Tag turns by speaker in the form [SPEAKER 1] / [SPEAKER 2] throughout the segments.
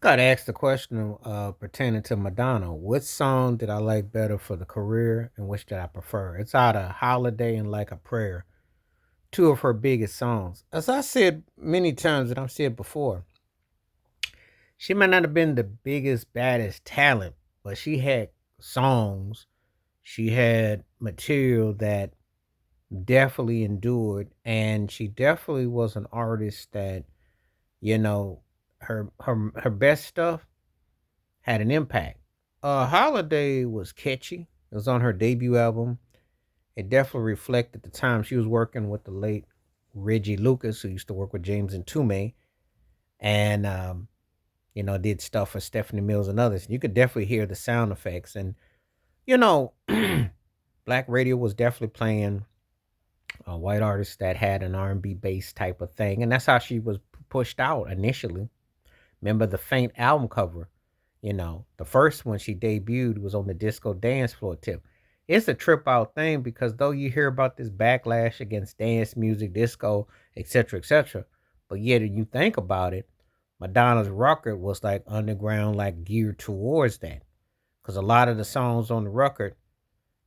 [SPEAKER 1] Got to ask the question pertaining to Madonna. What song did I like better for the career and which did I prefer? It's out of Holiday and Like a Prayer, two of her biggest songs. As I said many times and I've said before, she might not have been the biggest, baddest talent, but she had songs, she had material that definitely endured, and she definitely was an artist that, you know, her best stuff had an impact. Holiday was catchy. It was on her debut album. It definitely reflected the time she was working with the late Reggie Lucas, who used to work with James and Toomey, and did stuff for Stephanie Mills and others. You could definitely hear the sound effects, and you know, black radio was definitely playing white artists that had an R&B bass type of thing, and that's how she was pushed out initially. Remember the Faint album cover? The first one she debuted was on the disco dance floor tip. It's a trip out thing because though you hear about this backlash against dance music, disco, etc., but yet when you think about it, Madonna's record was like underground, like geared towards that. Because a lot of the songs on the record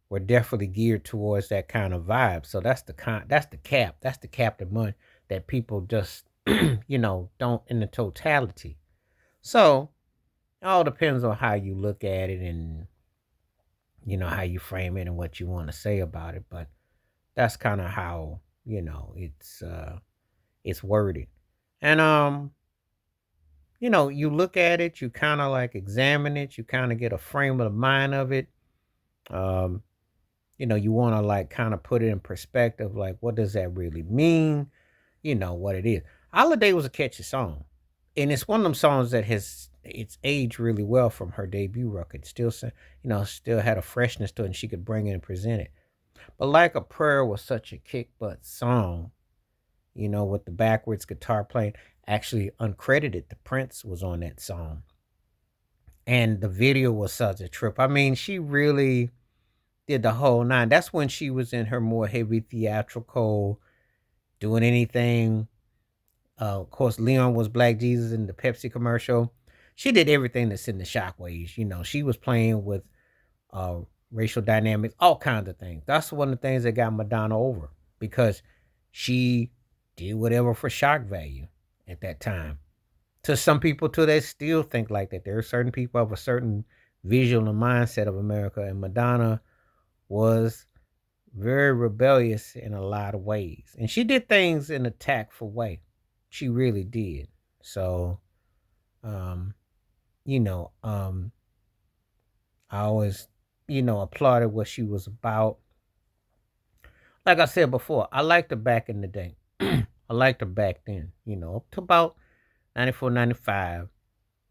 [SPEAKER 1] were definitely geared towards that kind of vibe. So that's the captive money that people just don't in the totality. So it all depends on how you look at it and how you frame it and what you want to say about it. But that's kind of how it's worded. And you look at it, you kind of like examine it, you kind of get a frame of the mind of it. Um, you want to like kind of put it in perspective, like what does that really mean? What it is. Holiday was a catchy song, and it's one of them songs that has it's aged really well from her debut record. Still had a freshness to it, and she could bring it and present it. But like a prayer was such a kick butt song, with the backwards guitar playing. Actually, uncredited, the Prince was on that song, and the video was such a trip. I mean, she really did the whole nine. That's when she was in her more heavy theatrical, doing anything. Of course, Leon was Black Jesus in the Pepsi commercial. She did everything that's in the shockwaves. She was playing with uh, racial dynamics, all kinds of things. That's one of the things that got Madonna over because she did whatever for shock value at that time. To some people, too, they still think like that. There are certain people of a certain visual and mindset of America, and Madonna was very rebellious in a lot of ways. And she did things in a tactful way. She really did. So, um, you know, um, I always, applauded what she was about. Like I said before, I liked her back in the day. I liked her back then, up to about 94, 95.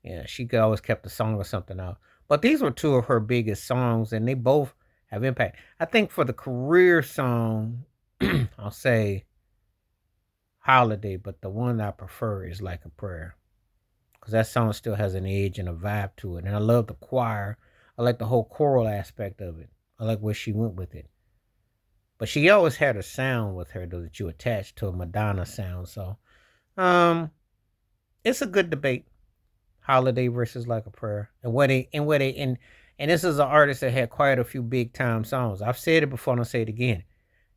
[SPEAKER 1] Yeah, she could always kept a song or something out. But these were two of her biggest songs, and they both have impact. I think for the career song, I'll say Holiday, but the one I prefer is Like a Prayer because that song still has an edge and a vibe to it. And I love the choir. I like the whole choral aspect of it. I like where she went with it. But she always had a sound with her though that you attach to a Madonna sound. So um it's a good debate. Holiday versus Like a Prayer. And this is an artist that had quite a few big time songs. I've said it before and I'll say it again.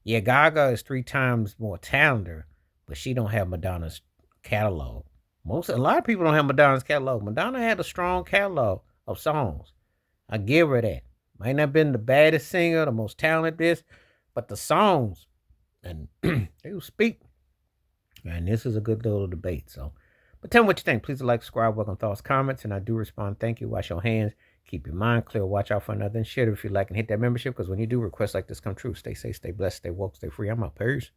[SPEAKER 1] Yeah, Gaga is three times more talented, but she don't have Madonna's catalog. A lot of people don't have Madonna's catalog. Madonna had a strong catalog of songs. I give her that. Might not have been the baddest singer, the most talented, but the songs and they will speak. And this is a good little debate. So, but tell me what you think. Please like, subscribe, welcome thoughts, comments, and I do respond. Thank you. Wash your hands. Keep your mind clear. Watch out for another. And share it if you like, and hit that membership because when you do, requests like this come true. Stay safe, stay blessed, stay woke, stay free. I'm out. Peace.